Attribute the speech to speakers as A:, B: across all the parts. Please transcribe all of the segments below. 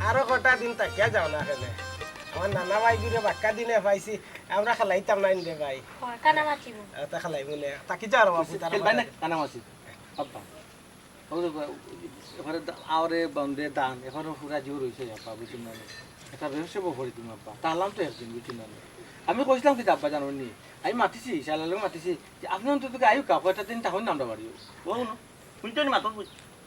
A: আরো কটা দিন তাকিয়া যাও না এখানে আমার নানা ভাই গুলো বাক্কা দিনে পাইছি আমরা খালাইতাম না রে ভাই
B: কানা মাছিব
A: তা খালাই বলে তাকি যাও বাবু তারা
C: ভাই না কানা মাছি আব্বা এবারে আওরে বন্ধে দান এখনো পুরা জোর হয়েছে আব্বা বুঝুন না একটা রহস্য ভরি তুমি আব্বা তাহলাম তো একদিন বুঝুন না আমি কইছিলাম কি আব্বা জানো নি আমি মাতিছি শালালে মাতিছি যে আপনি অন্তত আয়ু কাপড় একটা দিন তখন নামটা বাড়িও
D: ও না শুনছো নি মাতন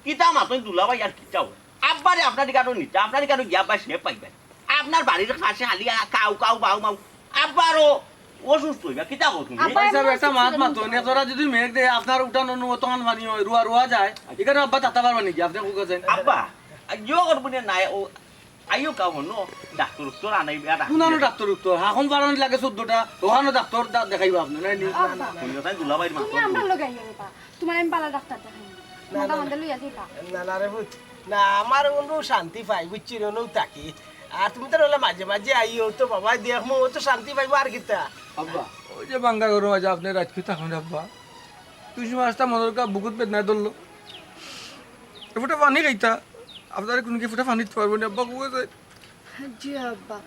D: কিতা মাতন দুলাভাই আর কিতাও আব্বারে আপনার কারো নিতে আপনার কারো গিয়া পাই সে পাইবেন আপনার বাড়ির কাছে হালি কাউ কাউ বাউ মাউ আব্বারও অসুস্থ হইবা কিতা কো তুমি
C: একটা মাত মাতো নে তোরা যদি মেঘ দে আপনার উঠান অনুমতন মানি হয় রুয়া রুয়া যায় এখানে আব্বা তাতা পারবা নাকি আপনি কোকা যায়
D: আব্বা ইয়ো করবো নাই ও আইও কাউ হন ডাক্তার উত্তর আনাই বেড়া
C: কোনানো ডাক্তার উত্তর এখন বারণ লাগে 14টা ওখানে ডাক্তার দেখাইবা আপনি নাই নি
D: তাই দুলাভাইয়ের
B: তুমি
D: মাতন
B: আমরা লগাই যাবা তোমার আমি পালা ডাক্তার দেখাই মাথা মাথা লইয়া দিবা
A: না না রে ভূত না আমার অনু শান্তি পাই বুঝছি অনু তাকি আর তুমি তো হলে মাঝে মাঝে আইও তো বাবা দেখমো ও তো শান্তি পাইবো আর কিতা
C: আব্বা
E: ওই যে বাঙ্গা গরু আছে আপনি রাজকে থাকুন আব্বা তুই মাছটা মনের কা বুকুত বেদনায় ধরলো এফুটা পানি খাইতা আপনার কোনো কি ফুটা পানি দিতে পারবেন আব্বা কুয়ে যায়
F: জি আব্বা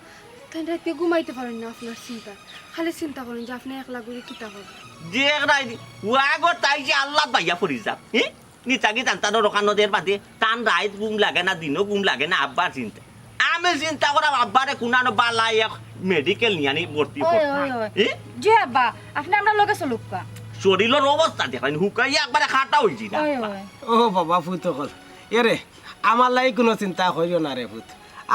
F: তাই রাতে ঘুমাইতে পারেন না আপনার চিন্তা খালি চিন্তা করেন যে আপনি একলা করে কিতা করবেন
D: যে নাই ওয়াগো তাই যে আল্লাহ বাইয়া পড়ি যা নিতাকি জানতানো রোকানোদের বাদে টান রাইত গুম লাগে না দিনও গুম লাগে না আব্বার চিন্তা আমি চিন্তা করা আব্বারে কোনানো বালাই মেডিকেল নিয়ে আনি ভর্তি
B: জি আব্বা আপনি আমরা লগে চলুকা
D: শরীরের অবস্থা দেখানি হুকাই একবারে খাটা হয়েছি না
A: ও বাবা ভূত হল এরে আমার লাই কোনো চিন্তা করিও না রে ভূত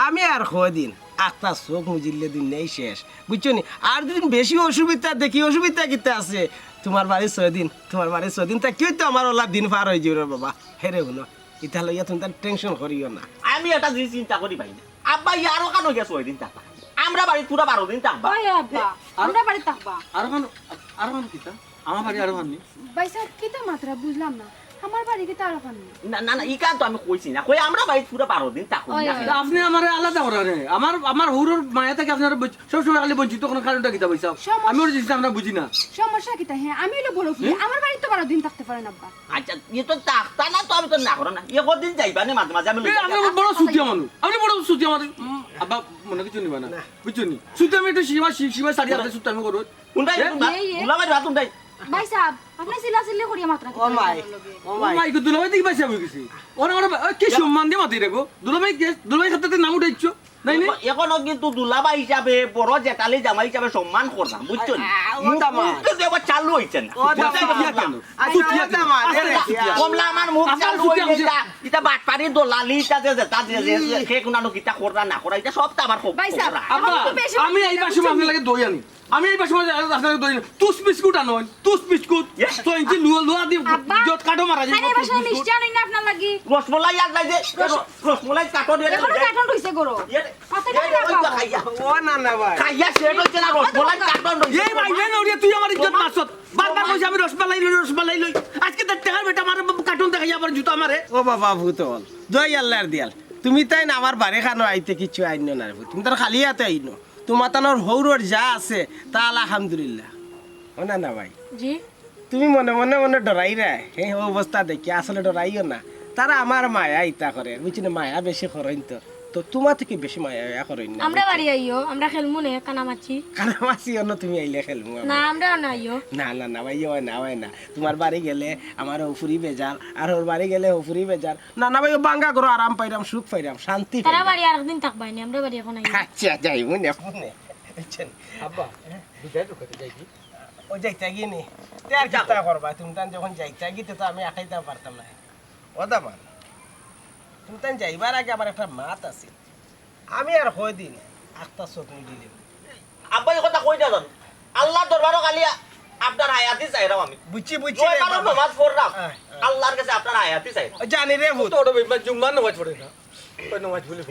A: আমি আর দিন একটা চোখ মুজিলে দিন নেই শেষ বুঝছো নি আর দিন বেশি অসুবিধা দেখি অসুবিধা কিতা আছে তোমার বাড়ি 6 দিন তোমার বাড়ি 6 দিন তা কেউ তো আমার ওলা দিন পার হয়ে যাবে বাবা হেরে হলো ইতা লইয়া তুমি তার টেনশন করিও না
D: আমি এটা জিনিস চিন্তা করি পাই না আব্বা ইয়ারও কানো গেছে 6 দিন থাকবা আমরা বাড়ি পুরা 12 দিন থাকবা
B: ওই আব্বা আমরা বাড়ি থাকবা
C: আর কোন কিতা আমার বাড়ি আর ভান্নি
F: ভাই সাহেব কিতা মাত্রা বুঝলাম না আমার বাড়ি কি তার ওখানে
D: না না না ইকা তো আমি কইছি না কই আমরা বাড়ি পুরা 12 দিন থাকব
C: আপনি আমার আলাদা করা রে আমার হুরুর মায়া থেকে আপনার সব সময় খালি বঞ্চিত কোন কারণটা কিতা পয়সা আমি ওর জিনিস আমরা বুঝি না
F: সমস্যা কিতা হ্যাঁ আমি হলো বড় ফুলি আমার বাড়ি তো 12 দিন থাকতে পারেন আব্বা
D: আচ্ছা এ তো থাকতা না তো আমি তো না করো না এ কদিন যাইবা না মাঝে মাঝে আমি
C: আপনি বড় সুতিয়া মানুষ আপনি বড় সুতিয়া মানুষ আব্বা মনে কিছু নিবা না বুঝছো নি সুতিয়া আমি একটু সীমা সারি আপনি সুতিয়া আমি করো
D: কোনটাই গুলাবাই রাতুন দাই
B: ভাই সাহেব আপনি সিলা সিলি করিয়া মাত্রা
A: ও মাই ও
C: ও
A: মাই
C: মাই গো দুলাভাই দেখি পাইছে আমি কিছু ওরা কি সম্মান দিয়ে মাতি রেগো দুলাভাই ক্ষেত্রে নাম উঠাইছো নাই নাই
D: এখনো কিন্তু দুলাবা হিসাবে বড় জেঠালি জামাই হিসাবে সম্মান করলাম বুঝছো কিন্তু এবার চালু হয়েছে না কমলা আমার মুখ চালু হয়েছে এটা বাটপারি দোলালি সে কোনানো কিতা করা না করা এটা সব তো আমার খুব
C: আব্বা আমি এই পাশে আপনার লাগে দই আনি আমি এই পাশে আপনার দই তুস বিস্কুট আনো তুস বিস্কুট তো ইঞ্চি লোয়া দিয়ে জট কাটো মারা যায়
B: আরে বাসা মিষ্টি আনই না আপনার লাগি
D: রসমলাই আর নাই যে রসমলাই কাটো দিয়ে
B: এখন কাটন রইছে গরো কত টাকা
D: খাইয়া
A: ও না না ভাই
D: খাইয়া সে হচ্ছে না রসমলাই কাটন
C: এই ভাই নে নড়িয়া তুই আমার ইজ্জত মারছত বারবার কইছ আমি রসমালাই লই আজকে তো টাকার বেটা আমার কার্টুন দেখাই আবার জুতো আমারে
A: ও বাবা ভূত হল জয় আল্লাহর দিয়াল তুমি তাই না আমার বাড়ি খানো আইতে কিছু আইনো না রে ভূত তুমি তার খালি হাতে আইনো তোমার তানোর হৌরর যা আছে তা আলহামদুলিল্লাহ ও না না ভাই
B: জি
A: তুমি মনে মনে মনে ডরাই রে এই অবস্থা দেখি আসলে ডরাইও না তারা আমার মায়া ইতা করে বুঝছি না মায়া বেশি করেন তো তোমার থেকে বেশি মায়া করেন না
B: আমরা বাড়ি আইও আমরা খেলমু নে কানামাছি
A: কানামাছি অন্য তুমি আইলে খেলবো
B: না আমরা না আইও
A: না না না ভাই হয় না তোমার বাড়ি গেলে আমার ওফুরি বেজার আর ওর বাড়ি গেলে ওফুরি বেজার না না ভাই ও বাঙ্গা করো আরাম পাইরাম সুখ পাইরাম শান্তি
B: তারা বাড়ি আরেকদিন থাকবাই না আমরা বাড়ি এখন আইও
A: আচ্ছা যাই মনে মনে বুঝছেন
C: আব্বা বিদায় তো কইতে যাই কি
A: ও যাইতা গিয়ে আর চিন্তা করবা তুমি তান যখন যাইতা গিয়ে তো আমি আখাইতে পারতাম না ও দামান তুমি তান যাইবার আগে আমার একটা মাত আছে আমি আর দিন একটা চোখ দিলাম
D: আব্বা এই কথা কই যান আল্লাহ দরবারও কালি আপনার আয়াতি চাইরাম আমি
A: বুঝছি
D: জয় কারণ নামাজ পড়লাম আল্লাহর কাছে আপনার আয়াতি চাই
A: জানি রে ভূত
C: তো ওটা জুম্মান নামাজ পড়ে না ওই নামাজ ভুলে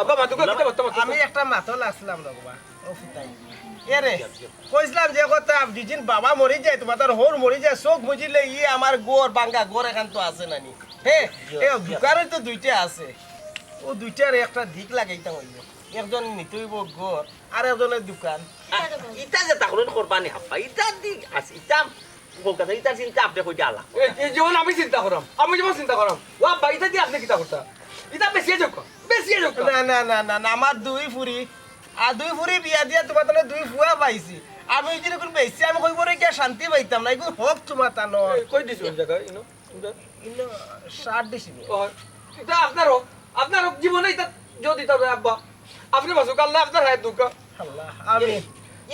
C: আব্বা মাতুকা কিতা বর্তমান
A: আমি একটা মাতল আসলাম রগবা ও ফুটাই এরে কইছিলাম যে কথা যেদিন বাবা মরি যায় তোমার তার হোর মরি যায় চোখ বুঝিলে আমার গোর বাঙ্গা গোর এখান তো আছে নানি হ্যাঁ এই দোকানে তো দুইটা আছে ও দুইটার একটা দিক লাগাইতাম হইল একজন নিতইব গোর আর একজনের দোকান
D: ইটা যে তাকরুন করবানি আব্বা ইটা দিক আছে ইটা কলকাতা ইটা চিন্তা আপনি কইতে আলা
C: এই যেমন আমি চিন্তা করাম আমি যেমন চিন্তা করাম ও আব্বা ইটা দিয়ে আপনি কিতা করতা ইটা বেশি যোগ
E: বেশি লোক
A: না না না না না, আমার দুই ফুরি আর দুই ফুরি বিয়া দিয়া তোমার তাহলে দুই ফুয়া পাইছি। আমি ওই দিন বেশি আমি কই করে গিয়া শান্তি পাইতাম না, এগুলো হোক তোমার তা নয়।
E: কই দিছো ওই জায়গায় ইনো
A: কিন্তু 60 দিছি।
E: এটা আপনারও আপনার জীবনে এটা যদি দিতে হবে আব্বা আপনি বাসুক আল্লাহ আপনার হায়াত দুঃখ
A: আল্লাহ আমি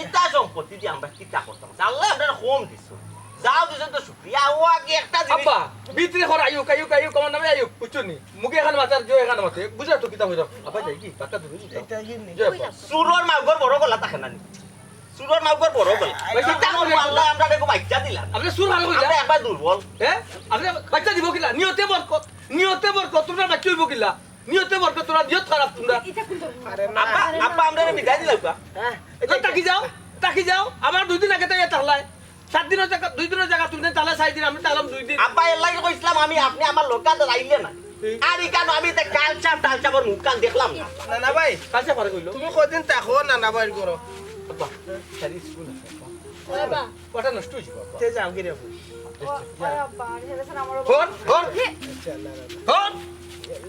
D: ইটা সম্পত্তি দিয়ে আমরা কিতা করতাম আল্লাহ আপনারা কম দিছো যাও দিছেন তো শুক্রিয়া ও আগে একটা জিনিস
E: আব্বা ভিতরে হর আয়ুক আয়ুক আয়ুক আমার নামে আয়ুক বুঝছনি মুখে এখানে মাথার জয় এখানে মাথে বুঝা তো কিতা হইরা আব্বা যাই কি টাকা দিবি
A: এটা গিনি।
E: জয় আব্বা
D: সুরর মাউগর বড় গলা থাকে না সুরর মাউগর বড় গলা
E: ভাই,
D: কিতা করবো আল্লাহ আমরা দেখো বাচ্চা দিলাম
E: আপনি সুর ভালো কইলা
D: আমরা একবার দুর্বল
E: হ্যাঁ আপনি বাচ্চা দিব কিলা নিয়তে বরকত তোমরা বাচ্চা হইব কিলা নিয়তে বরকত তোমরা নিয়ত খারাপ তোমরা
B: এটা কোন
A: আরে না
D: আপা আপা আমরা বিদায় দিলাম কা
A: হ্যাঁ
E: তাকি যাও আমার 2 দিন আগে তাই তাহলাই 7 দিনের জায়গা 2 দিনের জায়গা তুমি তাহলে 6 দিন আমি তাহলাম 2 দিন
D: আপা এর লাগে কইছিলাম আমি আপনি আমার লোকাল আইলে না আর ইকানো আমি তে কালচাপর মুখ কান দেখলাম না
A: না না ভাই
E: কাছে পারে কইলো
A: তুমি কদিন তাকো না না বাইর করো।
E: আব্বা সারি স্কুল আছে
B: বাবা
E: পড়া নষ্ট হইছে বাবা
A: তে যাও গিরে আপু।
B: ওরে বাবা হেলে স্যার আমার
E: ফোন ফোন
A: আচ্ছা না না
E: ফোন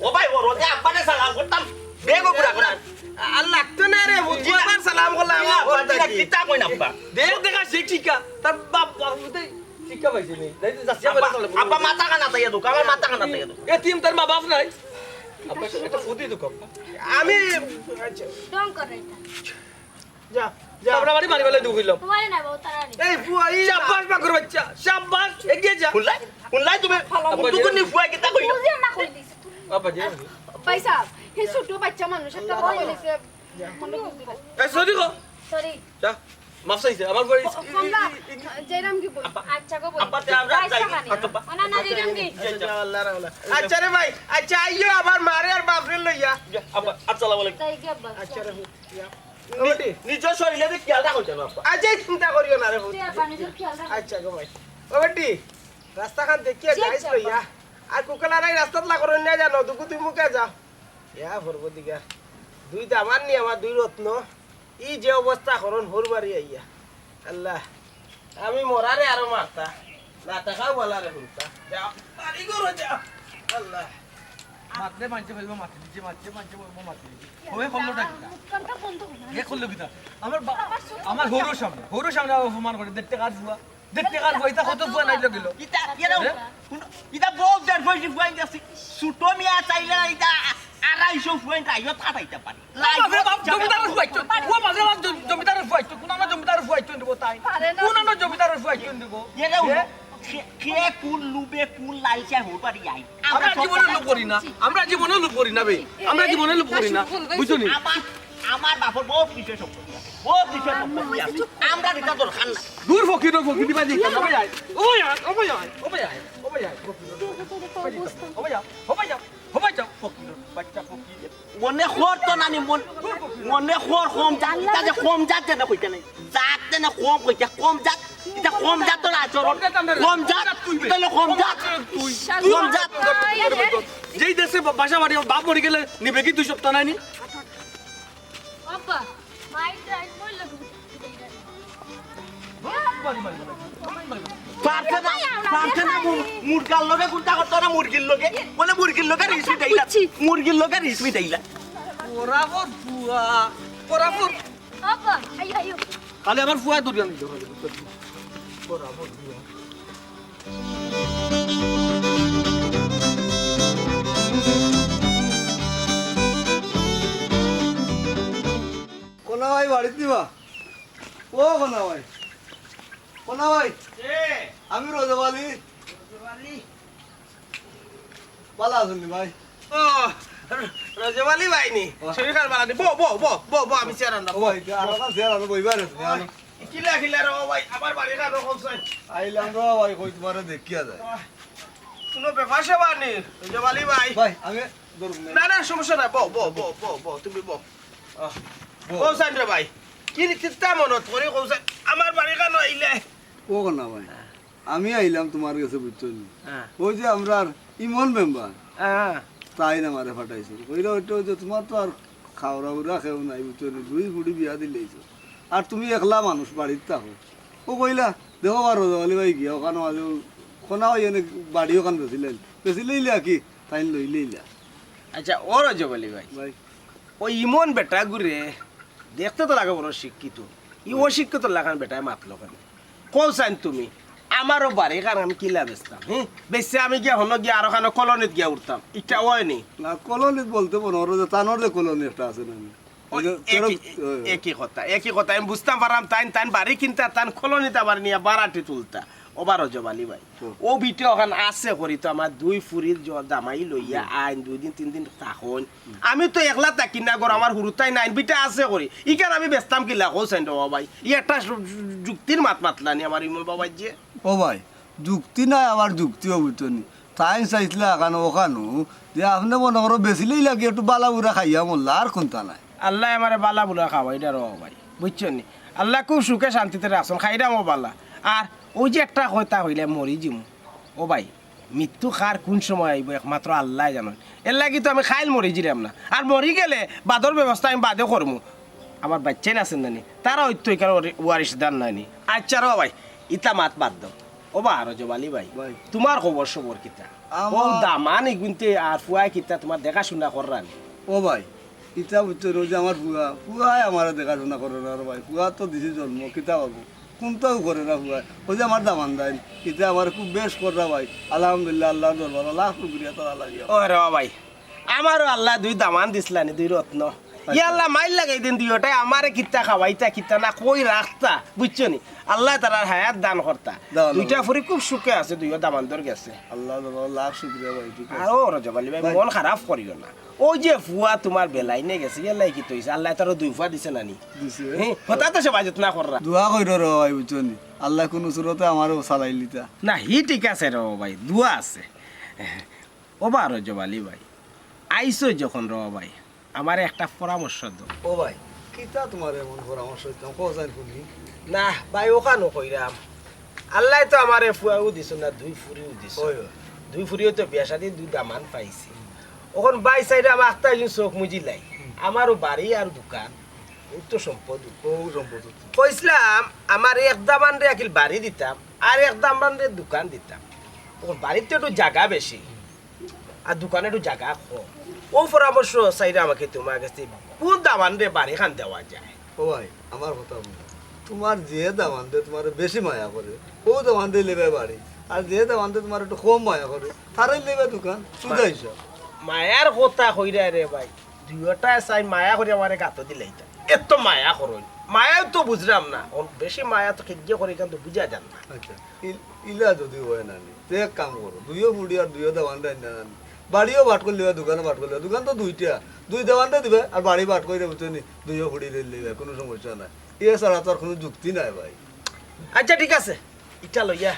D: ও ভাই ও রোজে আব্বানে সালাম করতাম বেগো পুরা করা
A: আল্লাহ লাগতো না রে বুঝবার সালাম করলাম
D: কিতা কই না আব্বা
E: দেখ দেখা শিক্ষা তার বাপ বাপতে শিক্ষা পাইছে নি তাই তো যাচ্ছে
D: আব্বা মাথা কানা তাই দো আমার মাথা কানা তাই দো
E: এ টিম তার মা বাপ নাই আব্বা এটা ফুদি দুঃখ
A: আমি আচ্ছা
B: ডং করে এটা
A: যা যা
E: আমরা বাড়ি মারি ফেলে দুঃখ হইলাম
B: তোমারে না বাবা তারা নেই
A: এই ফুয়াই
E: শাবাশ বাকর বাচ্চা শাবাশ এগিয়ে যা
D: শুনলাই তুমি তুকুনি ফুয়া কিতা কই
B: বুঝিয়ে না কই দিছ
E: বাবা যে
F: পয়সা হে ছোট বাচ্চা মানুষ একটা বই হইছে মনে বুঝি
E: এই সরি গো
B: সরি
E: যা মাফ চাইছে আমার বাড়ি
F: কমলা জয়রাম কি বল
B: আচ্ছা গো বল
D: আব্বা তে আমরা যাই
B: না না দিলাম কি
A: আল্লাহ রাওলা আচ্ছা রে ভাই আচ্ছা আইও আবার মারে আর বাপরে লইয়া
D: আব্বা আসসালামু আলাইকুম
B: তাই কি আব্বা
A: আচ্ছা রে ওটি
D: নিজ শরীরে দেখ খেয়াল রাখো জানো আব্বা
A: আচ্ছা চিন্তা করিও না রে
B: তুই আর পানি জল খেয়াল রাখ
A: আচ্ছা গো ভাই ওটি রাস্তা খান দেখিয়ে যাইস লইয়া আর কুকলা নাই রাস্তাত লাগর না জানো দুকু তুই মুকে যাও ইয়া ভরব দিগা দুই দামান নি আমার দুই রত্ন ই যে অবস্থা করন হরবারি আইয়া আল্লাহ আমি মরারে আরো মারতা না টাকাও বলা রে হুলতা যাও বাড়ি করো যাও আল্লাহ
E: মাতলে মানছে ফেলবো মাতলে নিচে মানছে বলবো মাতলে হবে করলোটা কিনা
B: মুখটা বন্ধ কর
E: এ করলো কিনা আমার হরুর সামনে অপমান করে দেখতে কাজ বুয়া এটা কত বুয়া নাই গেল
D: ইতা ইতা বহুত দের ফইছি ফুয়াই যাচ্ছি সুটো মিয়া চাইলে ইতা 250 ফুয়াই রাইও থাকাইতে পারি
E: জমিদারের ফুয়াইতো ও মাঝে মাঝে জমিদারের ফুয়াইতো কোন আমার জমিদারের ফুয়াইতো দিব তাই কোন আমার জমিদারের ফুয়াইতো দিব
D: এরে কে কুল লুবে কুল লাইছে হবারি আই
E: আমরা জীবনে লোভ করি না আমরা জীবনে লোভ করি না বে আমরা জীবনে লোভ করি না বুঝছো নি
D: আমার বাপর বহুত কিছু সম্পত্তি আছে বহুত কিছু সম্পত্তি আছে আমরা এটা দরকার না
E: দূর ফকির দিবা দি ওবে আয় ফকির বাচ্চা ফকির
D: মনে খর তো নানি মনে খর কম জাত এটা যে কম জাত না কইতে নাই জাত না কম কইতে কম জাত এটা কম জাত না আচরণ কম জাত তাহলে কম জাত কম জাত
E: যেই দেশে বাসা বাড়ি বাপ মরে গেলে নিবে কি 2 সপ্তাহ নাইনি
B: আব্বা মাইন্ড রাইট বললো
D: প্রার্থনা মুরগার লগে কোনটা করতো না মুরগির লগে বলে মুরগির লগে রিসমি দেইলা মুরগির লগে রিসমি দেইলা
E: ওরাবর ফুয়া ওরাবর
B: আব্বা আইও আইও
E: খালি আমার ফুয়া দূর জানি
G: কোনা ভাই বাড়িতে দিবা ও কোনা ভাই আমি রোজাবালি ভালো আছেন ভাই
A: ও রজবালি ভাইনি শরীর খান বালা বো বো বো বো বো আমি চেয়ার আনলাম
G: ও ভাই আর আমার শেয়ার আমি বইবার আছে
A: কিলা কিলা রে ও ভাই আমার বাড়ি খান কইছেন
G: আইলাম রে ভাই কই তোমারে দেখিয়া যায়
A: কোনো ব্যাপার সেবা নেই রজবালি ভাই
G: ভাই আমি ধরুন
A: না না সমস্যা নাই বো বো বো বো বো তুমি বো কৌসান রে ভাই কি চিন্তা মনত করে কৌসান আমার বাড়ি খান আইলে
G: ও কোনা ভাই আমি আইলাম তোমার কাছে বুঝছেন ওই যে আমরা ইমন মেম্বার
A: হ্যাঁ
G: তাই না মারে ফাটাইছে কইরা ওইটা যে তোমার তো আর খাওয়া উড়া খেও নাই বুঝছেন 2 ফুটি বিয়া দিলেইছো আর তুমি একলা মানুষ বাড়িতে থাকো ও কইলা দেখো আর রোজালি ভাই গিয়া ওখানে আজ কোনা ওই এনে বাড়ি ওখান বেছিলেন বেছিলেইলা কি তাই লইলেইলা
A: আচ্ছা ওর যে বলি ভাই
G: ভাই
A: ওই ইমন বেটা ঘুরে দেখতে তো লাগে বড় শিক্ষিত ই অশিক্ষিত লাগান বেটায় মাতলো কেন কৌসাইন তুমি আমারও বাড়ি কারণ আমি কিলা বেচতাম হ্যাঁ বেশি আমি গিয়া হলো গিয়া আরো খানো কলনিত গিয়া উঠতাম এটা হয়নি
G: না কলোনিত বলতে মনে হলো যে তানোর যে কলোনি একটা আছে না ওই যে
A: একই কথা আমি বুঝতাম পারলাম তাই তাই বাড়ি কিনতা তান কলনিতে আবার নিয়ে বারাটি তুলতা ওবারও জবালি ভাই ও বিটে ওখান আছে করি তো আমার দুই ফুরির দামাই লইয়া আইন 2 দিন 3 দিন থাকুন আমি তো একলা থাকি না গর আমার হুরুতাই নাই বিটা আছে করি ইকার আমি বেচতাম কিলা হোসেন ও ভাই ই একটা যুক্তির মাত মাতলানি আমার ইমল বাবাই যে
G: ও ভাই যুক্তি নাই আবার যুক্তিও বুঝতনি তাই চাইছিল এখানো ওখানো যে আপনি মনে করো বেশিলেই লাগে একটু বালা বুড়া খাইয়া মরলা আর কোনটা নাই
A: আল্লাহ আমারে বালা বুলা খাওয়াই এটা রো ভাই বুঝছেন নি আল্লাহ খুব সুখে শান্তিতে রাখছেন খাইরাম ও বালা আর ওই যে একটা কথা হইলে মরি জিম ও ভাই মৃত্যু খার কোন সময় আইব একমাত্র আল্লাহ জানেন এর লাগি তো আমি খাইল মরি জিরাম না আর মরি গেলে বাদর ব্যবস্থা আমি বাদে করবো আমার বাচ্চাই আছেন নানি তারা ওই তো এখানে ওয়ারিসদার নানি আচ্ছা রো ভাই ইতা মাত বাদ দাও ও বা আরো জবালি ভাই
G: ভাই।
A: তোমার খবর সবর কিতা ও দামান গুনতে আর ফুয়াই কিতা তোমার দেখাশোনা কররানি
G: ও ভাই ইটা বুঝছো যে আমার পুয়াই আমার দেখাশোনা করে না রে ভাই পুয়া তো দিছি জন্ম কিতা পাবো কোনটাও করে না পুয়াই ওই যে আমার দামান দেয় ইটা আমার খুব বেশ করা ভাই আলহামদুলিল্লাহ আল্লাহ দরবার লাখ শুক্রিয়া তারা লাগিয়া
A: ও রে ভাই আমারও আল্লাহ 2 দামান দিসলানি 2 রত্ন ই আল্লাহ মাইল লাগাই দিন দুইটাই আমারে কিতা খাওয়াইতা কিতা না কই রাখতা বুঝছো নি আল্লাহ তারার হায়াত দান করতা
G: দান।
A: দুইটা ফুরি খুব সুখে আছে 2 দামান দর গেছে
G: আল্লাহ দরবার লাখ শুক্রিয়া ভাই ঠিক আছে
A: আর ও রজবালি ভাই মন খারাপ করিও না ওই যে ফুয়া তোমার বেলাই নে গেছে ইয়ালাই কি তইছে আল্লাহ তারও 2 ফুয়া দিছে নানি
G: দিছে
A: হ্যাঁ কথা তো সে বাজত না কররা
G: দোয়া কইর রে ভাই বুঝছো নি আল্লাহ কোন সুরতে আমারও চালাই লিতা
A: না হি ঠিক আছে রে ভাই দুয়া আছে ও বা রজবালি ভাই আইসো যখন র ভাই আমার একটা পরামর্শ দাও
G: ও ভাই কিতা তোমার এমন পরামর্শ দিতাম কোসাইন শুনি
A: না ভাই ওখানো কইরাম আল্লাহ তো আমারে ফুয়াও দিছ না 2 ফুরিও দিছ
G: ওই
A: 2 ফুরিও তো বিয়া শাদি 2 দামান পাইছি ওখন বাই সাইডে আমার আখতা ইউ চোখ মুজিলাই আমারও বাড়ি আর দোকান এই তো সম্পদ
G: ও সম্পদ
A: কইছিলাম আমার এক দামান রে আকিল বাড়ি দিতাম আর এক দামান রে দোকান দিতাম ওর বাড়িতে একটু জায়গা বেশি আর দোকানে একটু জায়গা কম ও পরামর্শ সাইডে আমাকে তোমার কাছে কোন দামান রে বাড়ি খান দেওয়া যায়
G: ও ভাই আমার কথা বলো তোমার যে দামান দে তোমার বেশি মায়া করে ও দামান দিয়ে লেবে বাড়ি আর যে দামান দে তোমার একটু কম মায়া করে তারাই লেবে দোকান সুদা হিসাব
A: মায়ার কথা কইরা রে ভাই দুইটা চাই মায়া করে আমারে গাত দিলাই এত মায়া করই মায়াও তো বুঝলাম না ওর বেশি মায়া তো কেজ্ঞে করে কিন্তু বুঝা যান না
G: আচ্ছা ইলা যদি হয় না নি তো এক কাম করো দুইও বুড়ি আর দুইও দামান দেয় না বাড়িও বাট করে লিবে দোকানও বাট করে লিবে দোকান তো 2টা 2 দামানটা দিবে আর বাড়ি বাট করে বুঝছো নি দুইও বুড়ি লিবে কোনো সমস্যা নাই এ ছাড়া তো আর কোনো যুক্তি নাই ভাই
A: আচ্ছা ঠিক আছে ইটা লইয়া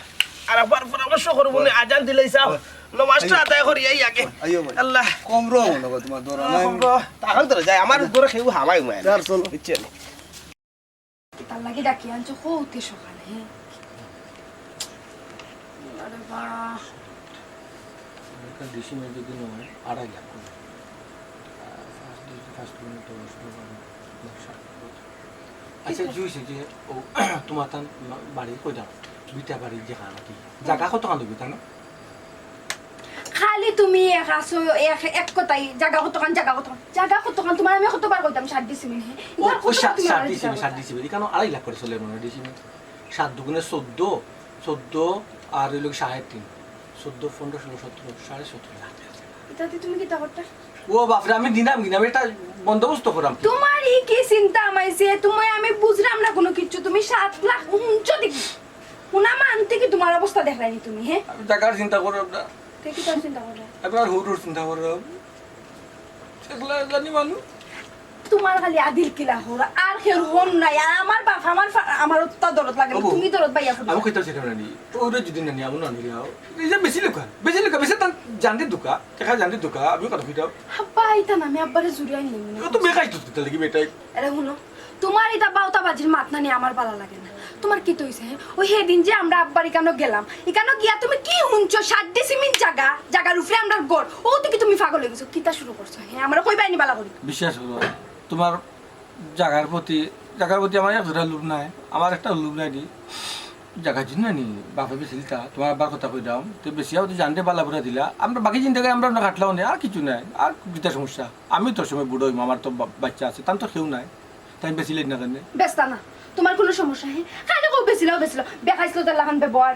A: আর আবার পরামর্শ করবো না আজান দিলেই চাও নমাজটা আদায় করি এই আগে
G: আইও ভাই
A: আল্লাহ
G: কম রো মনে করো তোমার ধরা নাই
A: তাহলে তো যায় আমার ঘরে খেয়ে হামাই মায়
G: যার চলো
A: বুঝছেন
B: তার লাগি ডাকি আনছো কৌতে সকালে হ্যাঁ আরে বাহ
C: ডিসি মে যদি নয় 2.5 লাখ ফার্স্ট তো আচ্ছা জুইছে যে ও তোমার তান বাড়ি কই দাও দুইটা বাড়ি যেখানে নাকি জায়গা কত কান দিবি তানো
B: খালি তুমি এক আসো এক কথাই জায়গা কতখান তোমার আমি কতবার কইতাম 7 ডিসিমিল হ্যাঁ
C: ও
B: এবার কত
C: সাত
B: তুমি
C: সাত
B: আর
C: ডিসিবি 2.5 লাখ করে চলে মনে ডিসি 7 দুগুণে 14 আর ওই লোক 3.5 14 15 16 17 17.5 লাখ
B: এটাতে তুমি কি তা করতে
C: ও বাপরে আমি দিনাম এটা বন্দোবস্ত করাম
B: তোমার এই কি চিন্তা আমাইছে তুমি আমি বুঝলাম না কোনো কিছু তুমি 7 লাখ যদি কোনা মানতে কি তোমার অবস্থা দেখাইনি তুমি হ্যাঁ
C: আমি টাকার চিন্তা করব না
B: কি তোর চিন্তা করো
C: আপনার হুরুর চিন্তা করব সেগুলা জানি মানু
B: তোমার খালি আদিল কিলা হরা আর কেউ হন নাই আর আমার বাপ আমার তো দরদ লাগে না, তুমি দরদ পাইয়া ফুল
C: আমি কইতাছি কেন নি ওরে যদি না নি আমন আনি যাও এই যে বেশি লোক বেশি তান জানতে দুকা দেখা জানতে দুকা আমি কথা কইতাম
B: আব্বা আইতা না আমি আব্বারে জুড়িয়ে নিই
C: ও তো বেকাই তো তাহলে কি বেটাই
B: আরে শুনো তোমার এটা বাউতা বাজির মাত না নিয়ে আমার ভালো লাগে না তোমার কি তৈছে ওই সেদিন যে আমরা আব্বার এখানে গেলাম এখানে গিয়া তুমি কি শুনছো 7 ডিসিমিল জায়গার উপরে আমরা গড় ও তো কি তুমি পাগল হয়ে গেছো কিতা শুরু করছো হ্যাঁ আমরা কই বাইনি বালা করি
E: বিশ্বাস করো তোমার জায়গার প্রতি আমার একটা লোভ নাই আমার একটা লোভ নাই দি জায়গা চিন না নি বাপে বেশিলতা তোমার আবার কথা কই দাম তো বেশি তো জানতে পারলা পুরা দিলা আমরা বাকি জিন্দাগায় আমরা না কাটলাও না আর কিছু নাই আর কিটা সমস্যা আমি তোর সময় বুড়ো হইম আমার তো বাচ্চা আছে তার তো কেউ নাই তাই বেশি লেট না কেন
B: ব্যস্ত না তোমার কোনো সমস্যা হ্যাঁ খালি খুব বেছিল বেখাইছিল তার লাগান ব্যবহার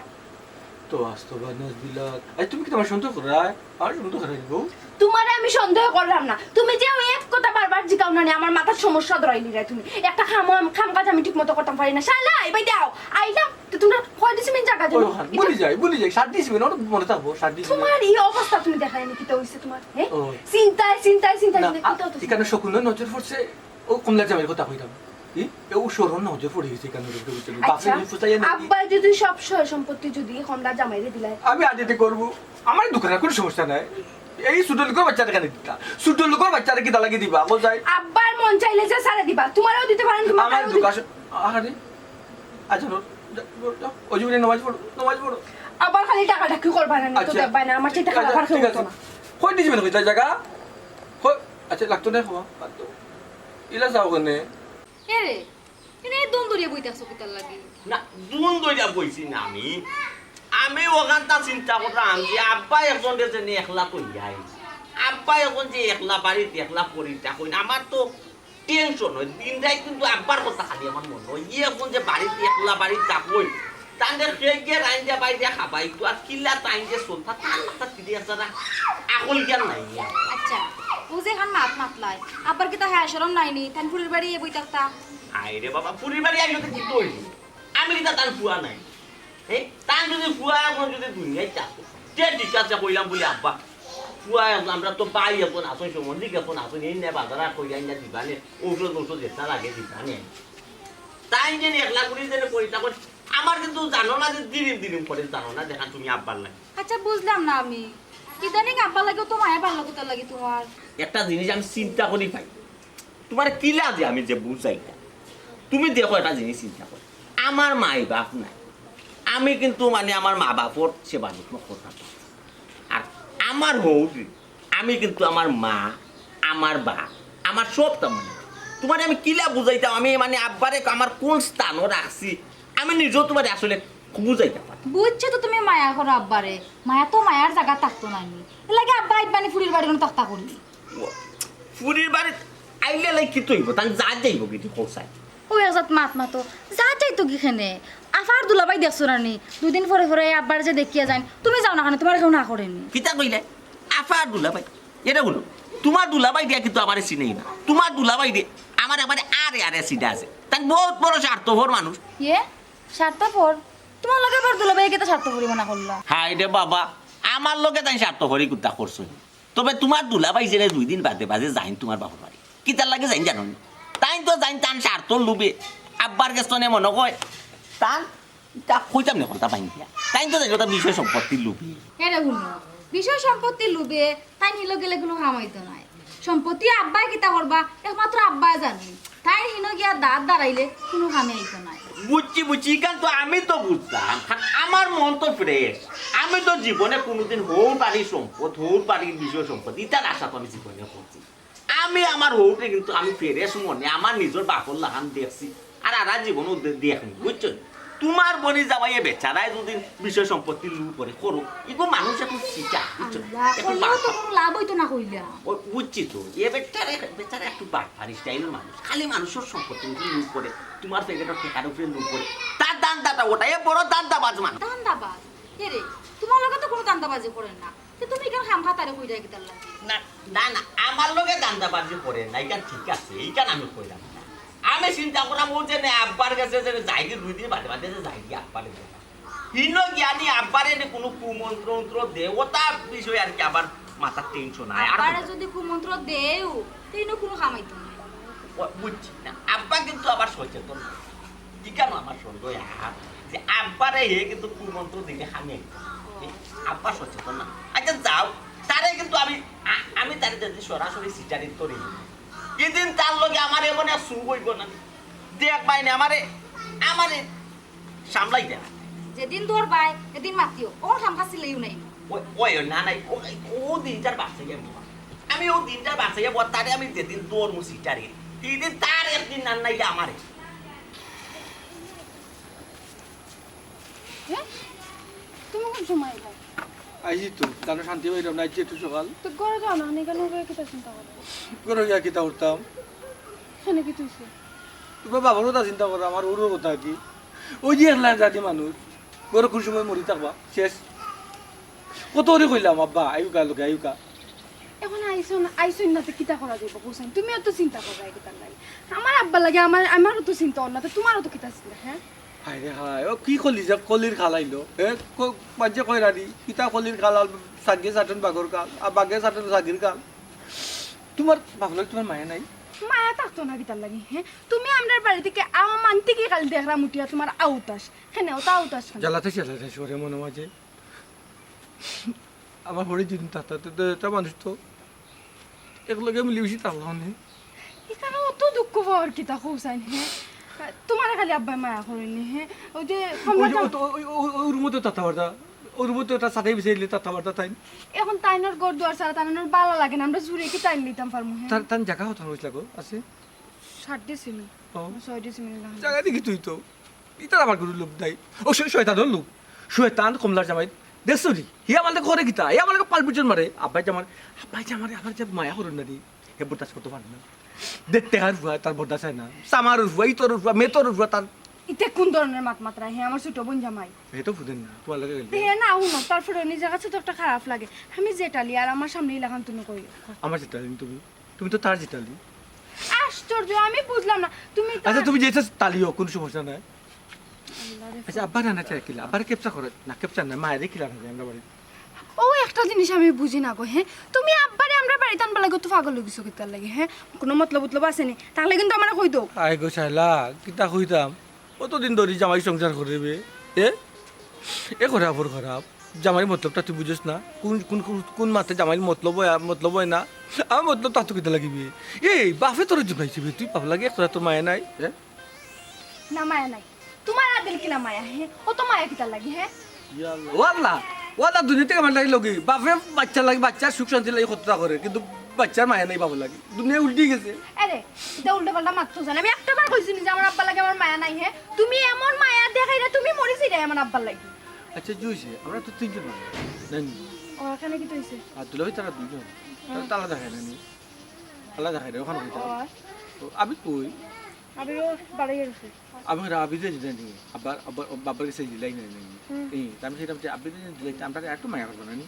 E: তো আস্তবা নজবিলা আই তুমি কি তোমার সন্দেহ করা আর সন্দেহ করা গো
B: তোমারে আমি সন্দেহ করলাম না তুমি যে ওই এক কথা বারবার জিগাও না আমার মাথার সমস্যা ধরাইলি রে তুমি একটা খাম কাজ আমি ঠিক মতো করতাম পারি না শালা এবাই দাও আইলাম তো তোমরা কয় দিছি মিন জায়গা যাও
E: বলি যাই 7 দিছি না মনে থাকবো 7 দিছি
B: তোমার এই অবস্থা তুমি দেখাই নি কি তো হইছে তোমার হ্যাঁ চিন্তায় কি তো হইছে
E: এখানে শকুনের নজর পড়ছে ও কমলা জামের কথা কইতাম ও শরণ নজর পড়ে গেছে এখানে বাপে ফুসাইয়া না
B: আব্বা যদি সব সম্পত্তি যদি কমলা জামাইরে দিলাই
E: আমি আদিতে করব আমার দোকানের কোনো সমস্যা নাই এই ছোট লোকের বাচ্চাটা কেন দিতা ছোট লোকের বাচ্চাটা কি তালাকি দিবা বল যাই
B: আব্বার মন চাইলে যে সারা দিবা তোমারও দিতে পারেন
E: আমার দোকান আরে আচ্ছা ওই জন্য নামাজ পড়ো
B: আবার খালি টাকা ঢাকি করবা না তো দেবা না আমার চাইতে খাবার
E: ঠিক
B: খেতে
E: আছে
B: না
E: কই দিছি মানে কইতা জায়গা কই আচ্ছা লাগতো না খাওয়া লাগতো ইলা যাও কেনে
F: এরে এনে দন্দরিয়া বইতাছো কিতার লাগি
D: না দুন দইরা বইছি না আমি ওখানটা চিন্তা করলাম যে আব্বা এখন যে একলা কইয়া আইছে আব্বা এখন যে একলা বাড়িতে একলা পরিটা কই আমার তো টেনশন হয় দিন রাত কিন্তু আব্বার কথা খালি আমার মনে হয় এখন যে বাড়িতে একলা বাড়ি থাকই তাদের খেয়ে রাইন দিয়া বাইরে খাবা একটু আর কিল্লা টাইম যে চলতা তার মাথা ফিরে আসা না আকল জ্ঞান নাই
F: আচ্ছা ও যে খান মাত মাতলাই আবার কি তা হ্যাঁ শরম নাইনি তান ফুলের বাড়ি এ বইতাকতা
D: আইরে বাবা পুরি বাড়ি আইলো তো কি তৈরি আমি কি তার ফুয়া নাই তান যদি ফুয়া এখন যদি দুনিয়ায় চাকো কে ঠিক আছে কইলাম বলি আব্বা ফুয়া আমরা তো পাই এখন আসুন সম্বন্ধে এখন আসুন এই নে বাজারা কইয়া না দিবানে ঔষধ যেটা লাগে দিবানে তাই যে একলা করে যে করি তখন আমার কিন্তু জানো না যে দিরিম করে জানো না দেখা তুমি আব্বার লাগে
F: আচ্ছা বুঝলাম না আমি ইদানিং আব্বা লাগে তো মায়া ভালো কথা লাগে তোমার
D: একটা জিনিস আমি চিন্তা করি পাই তোমার কি লাগে আমি যে বুঝাই না তুমি দেখো একটা জিনিস চিন্তা করো আমার মাই বাপ নাই আমি কিন্তু মানে আমার মা বাপর সেবা যত্ন করতাম আর আমার বউটি আমি কিন্তু আমার মা আমার বাপ আমার সব তেমন তোমার আমি কিলা বুঝাইতাম আমি মানে আব্বারে আমার কোন স্থানও রাখছি আমি নিজেও তোমার আসলে বুঝাইতে পারি
F: বুঝছো তো তুমি মায়া করো আব্বারে মায়া তো মায়ার জায়গা থাকতো না আমি লাগে আব্বা আইবানি ফুলির বাড়ি কোনো তক্তা করলি
D: ফুরির বাড়ি আইলে লাই কি তৈব তান যা যাইব কিন্তু খোসাই
F: ওই আজাত মাত মাতো যা চাইতো কিখানে আফার দুলাবাই দেখছো রানি দুদিন পরে আব্বার যে দেখিয়া যান তুমি যাও না কেন তোমার কেউ না করেনি
D: কিতা কইলে আফা দুলাবাই এটা বলো তোমার দুলাবাই দিয়া কিন্তু আমার চিনেই না তোমার দুলাবাই দিয়ে আমার আবার আরে সিধা আছে তাই বহুত বড় স্বার্থপর মানুষ
F: ইয়ে স্বার্থপর তোমার লগে আবার দুলাবাই কেটে স্বার্থপরি মনে করলা
D: হাই রে বাবা আমার লোকে তাই স্বার্থপরি কুত্তা করছো তবে তোমার দুলাবাই যে 2 দিন বাদে যাইন তোমার বাবার বাড়ি কিতার লাগে যাইন জানো তাই তো যাইন তান স্বার্থ লুবে আব্বার গেছনে মনে কয় তান তা কইতাম না কথা পাইন দিয়া তাই তো যাই ওটা বিষয় সম্পত্তির লুবি
F: এটা শুনো বিষয় সম্পত্তি লুবে তাই নিল গেলে কোনো কামাইতো নাই সম্পত্তি আব্বাই কিতা করবা একমাত্র আব্বাই জানি তাই হিনো গিয়া দাঁত দাঁড়াইলে কোনো কামে আইতো নাই
D: বুঝছি কারণ তো আমি তো বুঝতাম আমার মন তো ফ্রেশ আমি তো জীবনে কোনোদিন হৌর বাড়ির সম্পদ হৌর বাড়ির বিষয় সম্পদ ইটার আশা তো আমি জীবনে করছি আমি আমার হৌটে কিন্তু আমি ফ্রেশ মনে আমার নিজের বাপর লাগান দেখছি আর জীবন দেখনি বুঝছো তোমার বনি যাওয়াই বেচারাই যদি বিষয় সম্পত্তি লু করে করো এগো মানুষ এখন শিখা বুঝছো
F: তো কোনো লাভ হইতো না কইলা
D: বুঝছি তো এ বেচারা একটু বাটপারি স্টাইলের মানুষ খালি মানুষের সম্পত্তি লু করে তোমার প্যাকেটের ঠেকার উপরে লু করে তার দান্দাটা ওটা এ বড় দান্দাবাজ মানুষ
F: দান্দাবাজ রে তোমার লগে তো কোনো দান্দাবাজি করেন না তো তুমি কেন খাম খাতারে কই যাই কিতার লাগে
D: না আমার লগে দান্দাবাজি করে না এটা ঠিক আছে এইখান আমি কইলাম আমি চিন্তা করলাম ও যে আব্বার কাছে যে যাই 2 দিন বাদে যে যাই আব্বারে হিনো জ্ঞানী আব্বারে কোনো কুমন্ত্র দেবতা বিষয় আর কি আবার মাথার টেনশন আয় আর
F: আব্বারে যদি কুমন্ত্র দেও তিনও কোনো কামাইতো না
D: বুঝছি না আব্বা কিন্তু আবার সচেতন কি কেন আমার সন্দেহ যে আব্বারে হে কিন্তু কুমন্ত্র দিলে হামিয়ে আব্বা সচেতন না আচ্ছা যাও তারে কিন্তু আমি তারে যদি সরাসরি সিটারিত করি এদিন তার লগে আমার এমন শুরু হইব না দেখ পাই না আমারে সামলাই দেয়
F: যেদিন তোর বাই এদিন মাতিও ওর খাম খাসিলেও নাই
D: ওই না নাই ও দিনটার বাচ্চাই আমি ও দিনটার বাচ্চাই তারে আমি যেদিন তোর মু সিটারি সেদিন তার একদিন না নাই আমারে
B: হ্যাঁ তুমি কোন সময় এলে?
E: আইছি তো তাহলে শান্তি পাইলাম না আইছি একটু সকাল
B: তো ঘরে যাও না এখানে কিতা চিন্তা করো
E: করে গিয়া কিতা করতাম
B: এখানে কি তুইছে
E: তোমার বাবার কথা চিন্তা করো আমার ওর কথা কি ওই যে একলা জাতি মানুষ বড় কোন সময় মরি থাকবা শেষ কত করে কইলাম আব্বা আয়ুকা লোকে আয়ুকা
B: এখন আইসন না তো কিতা করা যাইব কোসাইন তুমিও তো চিন্তা করবা কিতা লাগে আমার আব্বা লাগে আমারও তো চিন্তা অন্য তো তোমারও তো কিতা চিন্তা হ্যাঁ
E: হায় রে হায় ও কি করলি যে কলির খালাইলো মাঝে কয় রানি কিতা কলির খালাল সাগে সাটন বাগর কাল আর বাগে সাটন সাগির কাল তোমার ভাবলো তোমার মায়া নাই
B: মায়া থাকতো না কিতার লাগে হ্যাঁ তুমি আমার বাড়ি থেকে আমার মানতে কি কাল দেখলাম উঠিয়া তোমার আউতাস হ্যাঁ ওটা আউতাস
E: জ্বালাতে জ্বালাতে সরে মনে মাঝে আমার হরে জিন তাতা মানুষ তো একলগে মিলিমিশি তাল্লাহ নেই
B: এখানে অত দুঃখ পাওয়ার কিতা কোসাইন হ্যাঁ তোমার খালি আব্বাই মায়া করেনি হ্যাঁ ওই যে
E: ওর মতো তাতা বার্তা ওর মতো একটা সাথে বিচারিলে তাতা বার্তা তাই
B: এখন তাইনোর গড় দুয়ার ছাড়া তাইনোর ভালো লাগে না আমরা জুড়ে কি তাইন নিতাম পারমু হ্যাঁ
E: তার তার জায়গা হতো হয়েছিল গো আছে
B: 60 ডিসিমিল
E: ও
B: 6 ডিসিমিল লাগে
E: জায়গা দেখি তুই তো ইতার আমার গরুর লোক নাই ও শয়তানের লোক শয়তান কমলার জামাই দেখছো নি হি আমাদের ঘরে গীতা হি আমাদের পালপুজন মারে আব্বাই জামারে আমার যে মায়া করুন না দি হে বরদাস করতে পারে না দেখতে হার ভুয়া তার বরদাস হয় না সামার ভুয়া ইতর ভুয়া মেতর ভুয়া তার
B: ইতে কোন ধরনের মাত্রা হ্যাঁ আমার ছোট বোন জামাই
E: হে তো ফুদেন না তোমার লাগে গেলে
B: হ্যাঁ না উনো তারপরে নিজের কাছে তো একটা খারাপ লাগে আমি জেটালি আর আমার সামনেই লাগান তুমি কই
E: আমার জিতালি তুমি তো তার জিতালি
B: আশ্চর্য আমি বুঝলাম না তুমি তো
E: আচ্ছা তুমি যেটা তালিও কোনো সমস্যা নাই
B: আল্লাহ রে।
E: আচ্ছা আব্বা রান্না চাই কিলা আব্বার কেপচা করে না কেপচা না মায়ের কিলা না আমরা বাড়ি
B: ও একটা জিনিস আমি বুঝি না গো হ্যাঁ তুমি আব্বারে আমরা বাড়িতে আনবা লাগে তো পাগল হইছো কিতার লাগে হ্যাঁ কোনো মতলব আসেনি তাহলে কিন্তু আমার কই দাও
E: আই গো শাইলা কিতা কইতাম কতদিন ধরে জামাই সংসার করবে এ খারাপ জামাই মতলবটা তুই বুঝিস না কোন কোন কোন মাতে জামাই মতলব হয় না আমার মতলব তাতো কিতা লাগিবে এই বাপে তোর জুনাইছে তুই পাব লাগে তোরা তোর মায়া নাই
B: না মায়া নাই তোমার আদিল কিনা মায়া হ্যাঁ ও তো মায়া কিতার লাগে হ্যাঁ
E: ওয়াল্লা দুনিয়া থেকে আমার লাগে লগে বাপে বাচ্চা লাগে বাচ্চার সুখ শান্তি লাগে কতটা করে কিন্তু বাচ্চার মায়া নাই পাবো লাগে দুনিয়া উল্টি গেছে
B: আরে এটা উল্টো পাল্টা মাত্র জান আমি একটা বার কইছি যে আমার আব্বা লাগে আমার মায়া নাই হ্যাঁ তুমি এমন মায়া দেখাই না তুমি মরিছি রে আমার আব্বার লাগে
E: আচ্ছা জুইছে আমরা তো তিনজন মানুষ নানি
B: ও এখানে কি হইছে
E: আর দুলাই তারা দুইজন তারা তালা দেখায় নানি আলাদা দেখায় রে ওখানে
B: ও
E: আমি কই
B: আমি ও বাড়ি গেছি
E: আমি আবি যে জানি আবার বাবার কাছে দিলাই নাই এই আমি সেটা আবি যে দিলাই আমরা একটু মায়া করব নানি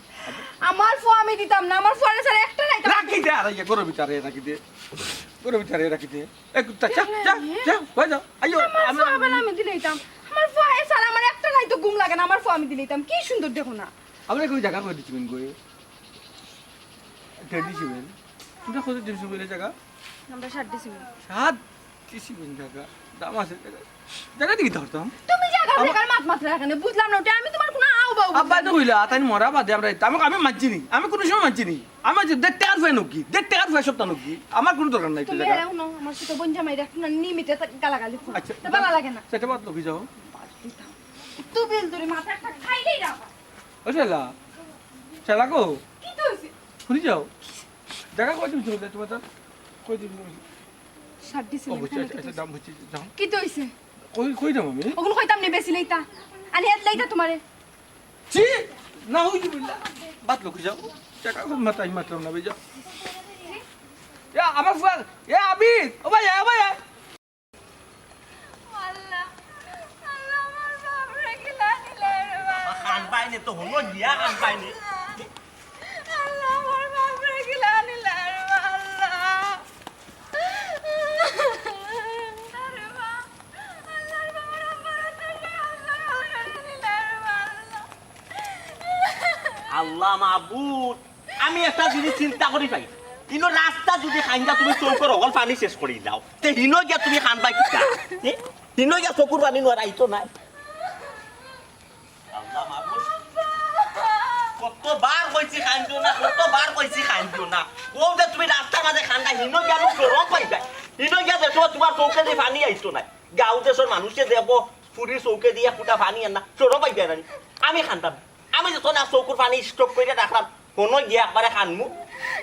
B: আমার ফো আমি দিতাম না আমার ফোনে স্যার একটা নাই
E: রাখি দে আর ইয়া করো ভিতরে রাখি দে এক যা বাজা আইও
B: আমি দিলাইতাম আমার ফো স্যার আমার একটা নাই তো ঘুম লাগে না আমার ফো আমি দিলাইতাম কি সুন্দর দেখো না
E: আমরা কোন জায়গা করে দিছিবেন গো দিছিবেন তোমরা কত দিছিবেন জায়গা
B: আমরা 60 ডিসিমিল
E: সাত দিছিবেন জায়গা দাম আছে জায়গা দিকে ধরতাম
B: তুমি জায়গা দেখার মাত্রা এখানে বুঝলাম না ওটা আমি তোমার কোনো আও বাউ
E: আব্বা তো কইলা তাই মরা বাদে আমরা আমি মানছি নি আমি কোনো সময় মানছি নি আমার যে দেখতে আর ফাই নকি দেখতে আর ফাই সপ্তাহ নকি আমার কোনো দরকার নাই
B: তুমি
E: জায়গা
B: এরাও না আমার সাথে বোন জামাই রাখো না নিমিতে গালাগালি করো
E: আচ্ছা
B: তো ভালো লাগে না
E: সেটা বাদ লকি যাও
B: তুই বেল ধরে মাথা একটা খাইলেই রাখা
E: ও শালা গো
B: কি তো হইছে
E: শুনি যাও জায়গা কই দিন চলে তোমার কই দিন
B: 60 ডিসিমিল
E: অবশ্যই আচ্ছা দাম হচ্ছে যাও
B: কি তো হইছে
E: কই দাম আমি
B: ওগুলো কইতাম নে বেশি লইতা আনি হাত লইতা তোমারে
E: ছি না হই দিবি বাদ লকি যাও জায়গা কোন মাথায় মাত্রাম না বেজা আমার ফুয়ার আবিদ ও ভাই
B: আল্লাহ আল্লাহ আমার বাপরে কি লাগিলে রে বাবা
D: খান পাইনি তো হলো গিয়া খান পাইনি
B: আল্লাহ আমার বাপরে কি লাগিলে রে আল্লাহ আরে বাবা আল্লাহর বাবার
D: আল্লাহ মাহবুদ আমি একটা জিনিস চিন্তা করি পাই কিন্তু রাস্তা যদি খাইন্দা তুমি চৌকর অকল পানি শেষ করে দাও তে হিন গিয়া তুমি খান পাই কিতা হিন গিয়া চকুর পানি নোয়ার আইতো নাই আল্লাহ মাহবুদ কতবার কইছি খাইন্দিও না ও যে তুমি রাস্তার মাঝে খান্দা হিন গিয়া লোক গরম পাই যায় হিন গিয়া দেখো তোমার চৌকে দিয়ে পানি আইতো নাই গাঁও দেশের মানুষে দেব ফুরি চৌকে দিয়ে ফুটা পানি আনা চোরও পাই যায় আমি খান্দাম আমি যত না চৌকুর পানি স্টক করে রাখলাম কোনো গিয়ে একবারে খানমু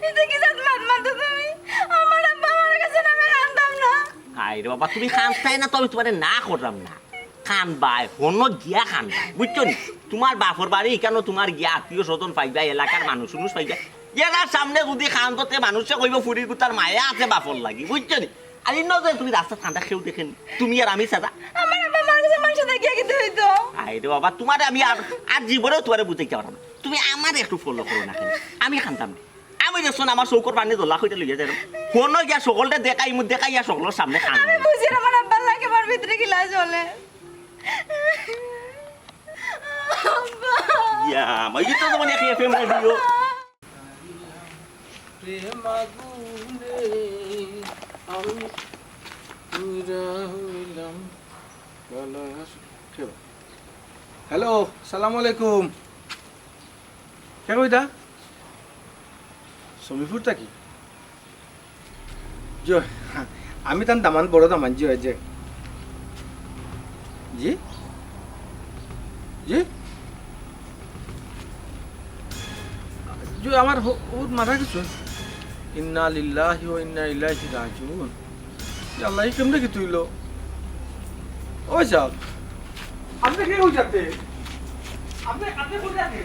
B: এটা কি জাত মাত তুমি আমার আব্বা আমার কাছে না আমি খান্তাম না
D: হাই রে বাবা তুমি খানতাই না তবে তোমারে না করলাম না খানবাই হন গিয়া খানবাই বুঝছো নি তোমার বাপর বাড়ি কেন তোমার গিয়া আত্মীয় স্বজন পাইবা এলাকার মানুষ মানুষ পাইবা এরার সামনে যদি খান করতে মানুষে কইব ফুরি কুতার মায়া আছে বাপর লাগি বুঝছো নি আর ইন্ন যে তুমি রাস্তা ঠান্ডা খেয়েও দেখেন তুমি আর আমি সাদা
F: আমার আব্বা মার কাছে মাংস দেখিয়া খেতে হইতো
D: আরে বাবা তোমার আমি আর জীবনেও তোমার বুঝাইতে পারবো না তুমি আমার একটু ফলো করো না কেন আমি খানতাম না আমি দেখুন আমার চৌকর পানি দোলা হইতে লইয়া যাই কোনো গিয়া সকলটা দেখাইয়া সকলের সামনে খান
F: আমি বুঝি না আমার আব্বার লাগে আমার ভিতরে কি লাজ হলে
D: ইয়া মই তো মানে কি এফএম রেডিও
C: প্রেম আগুনে আমি পুরা হইলাম
E: হ্যালো সালাম আলাইকুম কে কইতা সমীপুর থাকি জয় আমি তান দামান বড় দামান জয় যে জি জি জয় আমার বহুত মাথা কিছু ইন্না লিল্লাহি ওয়া ইন্না ইলাইহি রাজিউন আল্লাহ কেমনে কি তুইলো ও সাহেব আপনি কে কইতাতে আপনি কইতাতে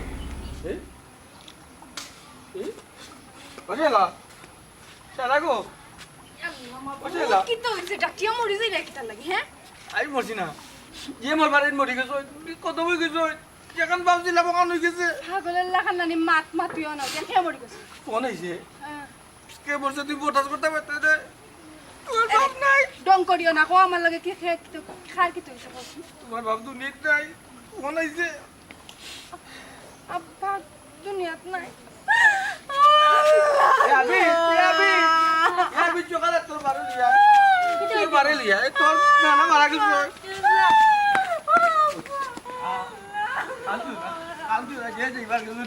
E: বসেলা সারা গো বসেলা
B: কি তো হইছে ডাকিয়া মরি যাই রাখি তার লাগি হ্যাঁ
E: আই মরছি না যে মোর বাড়ির মরি গেছ কত বই গেছ যেখান ভাবছিলাম ওখান হয়ে গেছে
B: পাগলের লাখান নানি মাত মাতুইও না কেন খেয়ে মরি গেছে
E: ফোন হয়েছে
B: হ্যাঁ।
E: কে বলছে তুই বোটাস করতে পারতে দে তোর বাপ নাই
B: ডং করিও না কো আমার লাগে কি খেয়ে কি তো খার কি তো হইছে বলছি
E: তোমার বাপ দুনিয়াত নাই ফোন হয়েছে
B: আব্বা দুনিয়াত নাই
E: আমি চোখালে তোর বারে লিয়া তোর বারে লিয়া তোর নানা মারা গেছে কান্দু না যে যাইবার গেল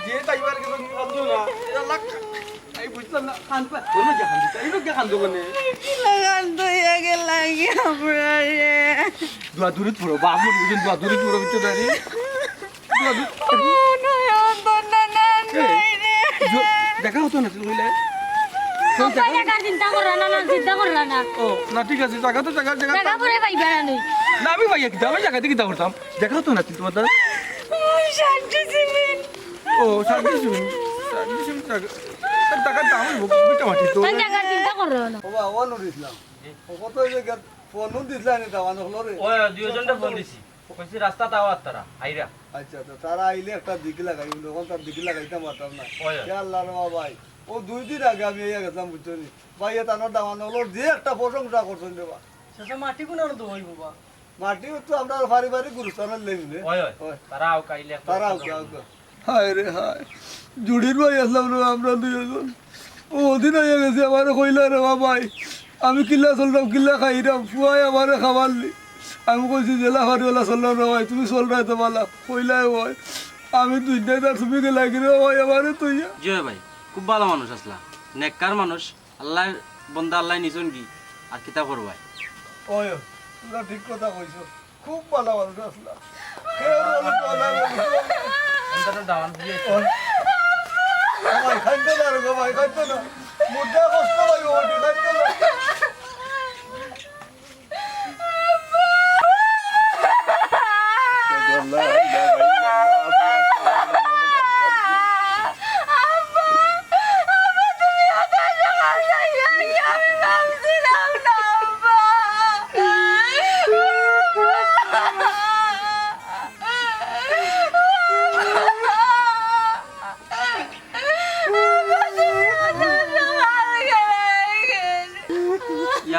E: যে যাইবার গেল কান্দু না আল্লাহ আই বুঝতাম না কান পা বলো যে কান্দু এই লোক কান্দু বনে
F: কি লাগান তো এগে লাগি আমরা রে
E: দুয়া দূরে পড়ো বাবু বুঝুন দুয়া দূরে পড়ো বিচ্ছু দাঁড়ি দুয়া দেখা হতো না তুই হইলে
H: চিন্তা করলা না চিন্তা করলা না
E: ও না ঠিক আছে জায়গা তো জায়গা জায়গা
H: দেখা পরে পাইবা না নুই
E: না আমি ভাইয়া কিতা আমি জায়গাতে কিতা করতাম দেখা হতো না তুই তোমার দ্বারা
F: শান্তি সিমিন
E: ও সার্ভিস টাকার দাম বিটা মাটি তো
H: কোন জায়গা চিন্তা করলা না
G: বাবা ওয়ানুর ইসলাম ও কত জায়গা ফোনও দিছিলা নি দাওয়ান হলো রে
C: ওই দুইজনটা ফোন দিছি কইছি রাস্তা তাও আত্তারা আইরা
G: আচ্ছা তো তারা আইলে একটা দিকে লাগাই তখন তার দিকে লাগাইতাম পারতাম না
C: ওই।
G: কে আল্লাহ রে ভাই ও 2 দিন আগে আমি এই গেছিলাম বুঝছো নি ভাই এ তানোর দাওয়ান হলো যে একটা প্রশংসা করছেন রে বা
C: শেষে মাটি কোনার তো হইব বা
G: মাটি তো আমরা পারিবারিক গুরুস্থানের লেমিনে
C: ওই ওই তারা আও কাইলে
G: তারাও কে হায় রে হায় জুড়ির ভাই আসলাম রে আমরা দুজন ও দিন হয়ে গেছে আমার কইলা রে ভাই আমি কিল্লা চললাম কিল্লা খাইরাম ফুয়াই আমারে খাবারলি আমি কইছি জেলা ফারিওয়ালা চললাম রে ভাই তুমি চল রাই তো পালা কইলাই ভাই আমি দুইটাই তার তুমি গেলা কি রে ভাই আমারে তুই
I: জয় ভাই খুব ভালো মানুষ আসলা নেককার মানুষ আল্লাহ বন্দা আল্লাহ নিজন কি আর কিতা করবাই
G: ওই তোমরা ঠিক কথা কইছো খুব ভালো মানুষ আসলা
C: অন্তত দাওয়ান দিয়ে
G: ভাই খাইতে না রে ভাই খাইতে না মুদ্রা কষ্ট ভাই ওটি খাইতে না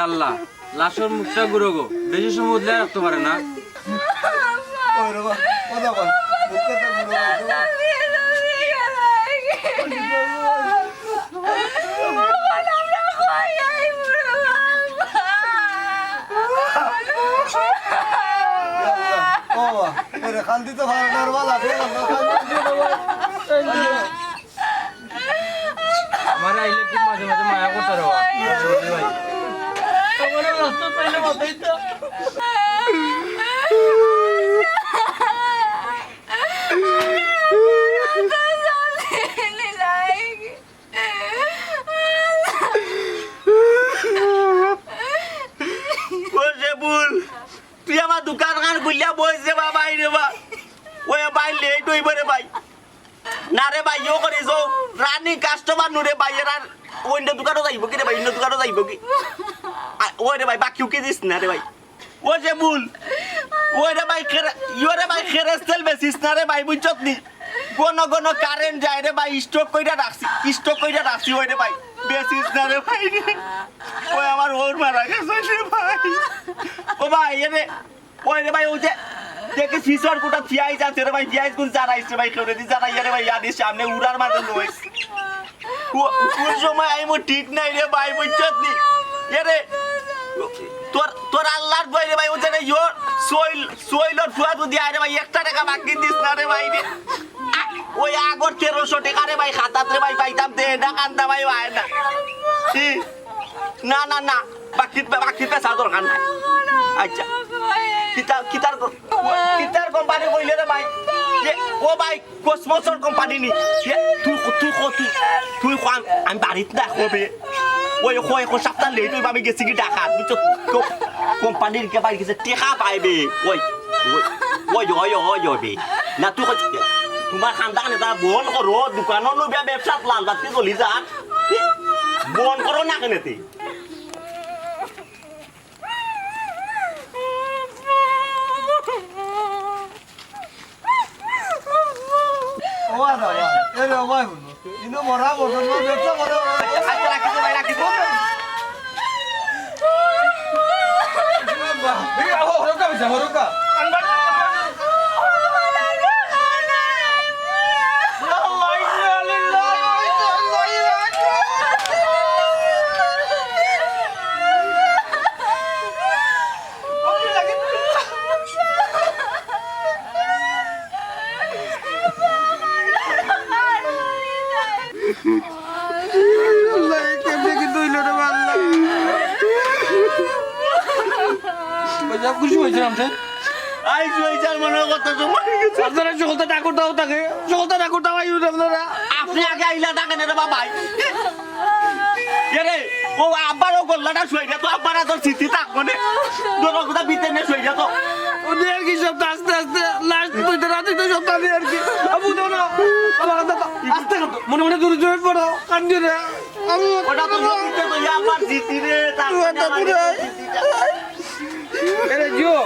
I: আল্লাহ লাশর মুখটা গুঁড়ো গো বেশি সময় উঠলে রাখতে পারে না
G: ওই রে ভাই কথা বল মুখটা তো খান্তি তো ভালো নরমাল আছে
C: আমার আইলে খুব মাঝে মাঝে মায়া করতে রে ভাই আমার রাস্তা পাইলে মাথায় তো
D: বইছে বা ভাই রে বা ওই ভাই লেট হইব রে ভাই না রে ভাই ইও করে যাও রানিং কাস্টমার নুরে ভাই এরা অন্য দোকানও যাইব কি রে ভাই অন্য দোকানও যাইব কি ওই রে ভাই বাকিও কি দিস না রে ভাই ও যে ভুল ওই রে ভাই ইও রে ভাই খেরেস্তেল বেসিস না রে ভাই বুঝছত নি কোন কারেন্ট যায় রে ভাই স্টক কইরা রাখছি ওই রে ভাই বেসিস না রে ভাই ওই আমার ওর মারা গেছে রে ভাই ও ভাই এরে ওই রে ভাই ও যে দেখে ফিসর কোটা ফিয়াই যাচ্ছে রে ভাই ফিয়াই কোন জানাইছে ভাই কেউ রে জানাই রে ভাই আদি সামনে উড়ার মাঝে লইস কোন সময় আইমো ঠিক নাই রে ভাই বুঝছত নি এরে তোর আল্লাহর বই রে ভাই ও জানে ইয়োর সোইলর ফুয়া যদি আরে ভাই 1 টাকা বাকি দিস না রে ভাই রে ওই আগর 1300 টাকা রে ভাই খাতাত রে ভাই পাইতাম দে না কান্দা ভাই ভাই না না বাকি পেশা দরকার নাই আচ্ছা কিতার কোম্পানি কইলে রে ভাই ও ভাই কসমসর কোম্পানি নি তুই আমি বাড়িত না হবে ওই সপ্তাহ লেট হইব আমি গেছি কি টাকা বুঝছো কোম্পানির কে ভাই গেছে টাকা পাইবে ওই বে না তুই তোমার খানদান এটা বন করো দোকানও নবে ব্যবসা লাল বাতি চলি যান বন করো না কেনেতে
G: ও আদা এ রে ভাই ইনো মরা বড় ব্যবসা করে
D: রাখি
E: হরকা খুশি হয়েছিলাম স্যার
D: আই জয়জার মনে কত সময় গেছে
E: আপনারা সকলটা ডাকুর দাও তাকে সকলটা ডাকুর দাও আপনারা
D: আপনি আগে আইলা থাকেন রে বাবা এরে ও আব্বারও গল্লাটা শুয়ে তো আব্বারা তোর স্মৃতি থাকবো না তোর কথা ভিতরে না শুয়ে তো
E: ওদের আর কি সব আস্তে আস্তে লাস্ট দুইটা রাতে তো সব তাদের আর কি আবু দাও না আমার কথা আস্তে কথা মনে দূরে দূরে পড়ো কান্দি রে আমি
D: ওটা তো ভিতরে তো আমার স্মৃতি রে তারপরে
E: এরে জিও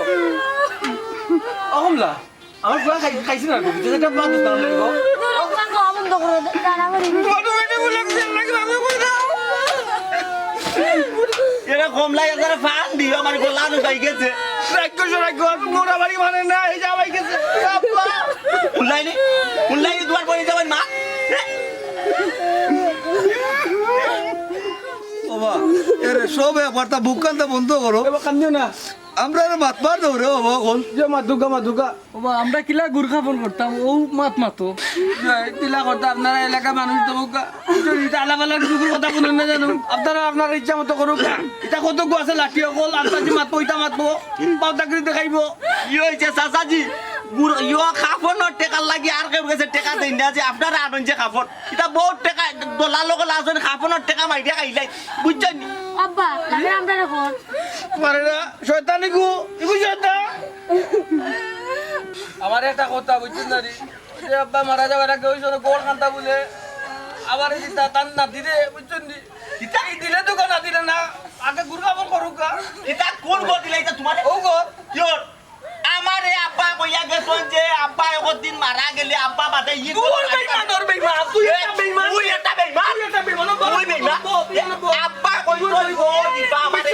E: অহমলা আমার পুরা খাইছি না গো যেটা বাদ দাও না গো
H: দোকান কো বন্ধ করে দাঁড়া করে
E: বড় এটা বলে লাগে আমি কই দাও
D: এরা কমলাই যারা ফান দিও আমার গোলানো গাই গেছে
E: রাজ্য মোরা বাড়ি মানে না এই যাবাই গেছে বাবা
D: উল্লাইনি দুয়ার পরে যাবেন মা
G: বাবা এরে সব ব্যাপারটা বুক কান্দা বন্ধ করো
E: এবার কান্দিও না
G: আমরা মাত মার দেবো রে বাবা এখন
E: যে মাদুকা
I: বাবা আমরা কিলা গুরখা ফোন করতাম ও মাতো
E: তিলা করতে আপনারা এলাকা মানুষ তো আলাপ আলাপ দুপুর কথা বলুন না জানো আপনারা আপনার ইচ্ছা মতো করুক এটা কত গো আছে লাঠি অকল আন্তাজি মাতবো ইটা মাতবো পাউদাকরি দেখাইব
D: কি হয়েছে চাচাজি ইয় খাফনের টেকার লাগি আর কেউ গেছে টেকা দেন না যে আপনারা আনন যে খাফন এটা বহুত টেকা দোলার লোক লাজন খাফনের টেকা মাইরা খাইলাই বুঝছেন
H: আব্বা লাগে আমরা এখন
E: পারে না শয়তানি গো ইগু শয়তান আমার একটা কথা বুঝছেন না রে যে আব্বা মারা যাওয়ার আগে ওই জন্য গোল কান্তা বলে আবার দিতা তান না দিলে বুঝছেন নি ইটা দিলে তো না দিলে না আগে গুরগাবন করুক
D: এটা কোন গো দিলাই এটা তোমার
E: ও গো
D: ইয়োর আমারে আব্বা কইয়া গেছন যে আব্বা একদিন মারা গেলে আব্বা বাদে ই
E: তোর বেইমান তুই এটা বেইমান
D: তুই বেইমান আব্বা কই তোর গো দিবা আমারে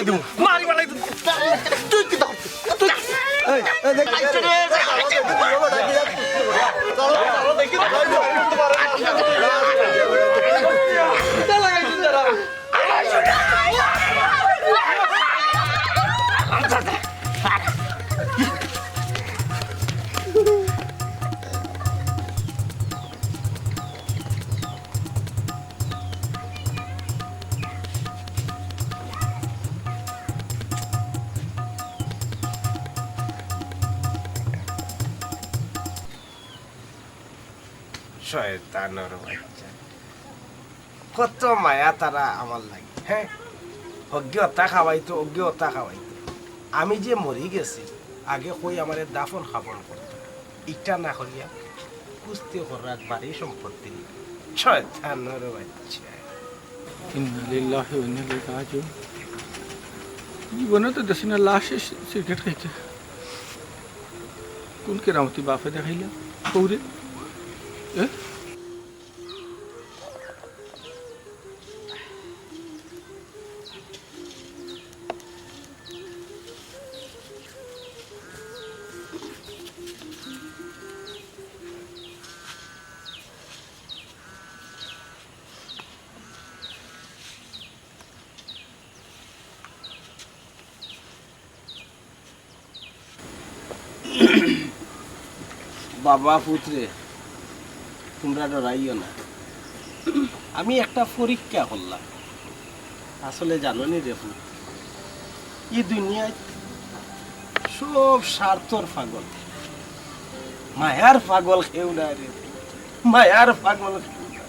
D: তুই
E: মারি বালাই তুই কি দাও তুই
G: এই দেখ
D: দেখি
A: শয়তানের বাচ্চা কত মায়া তারা আমার লাগে হ্যাঁ অজ্ঞতা খাওয়াইতো অজ্ঞতা খাওয়াইতো আমি যে মরি গেছি আগে কই আমার দাফন খাবন করতো ইটা না করিয়া কুস্তি করার বাড়ি সম্পত্তি শয়তানের বাচ্চা
E: ইন্নালিল্লাহি ওয়া ইন্না ইলাইহি রাজিউন জীবনে তো দেখি না লাশ সিগারেট খাইতে কোন কেরামতি বাপে দেখাইলা কৌরে
A: বাবা পুত্রে তোমরা ডরাইও না আমি একটা পরীক্ষা করলাম আসলে জানো নি রে পুত এই দুনিয়ায় সব স্বার্থর পাগল মায়ার পাগল কেউ না রে মায়ার পাগল কেউ না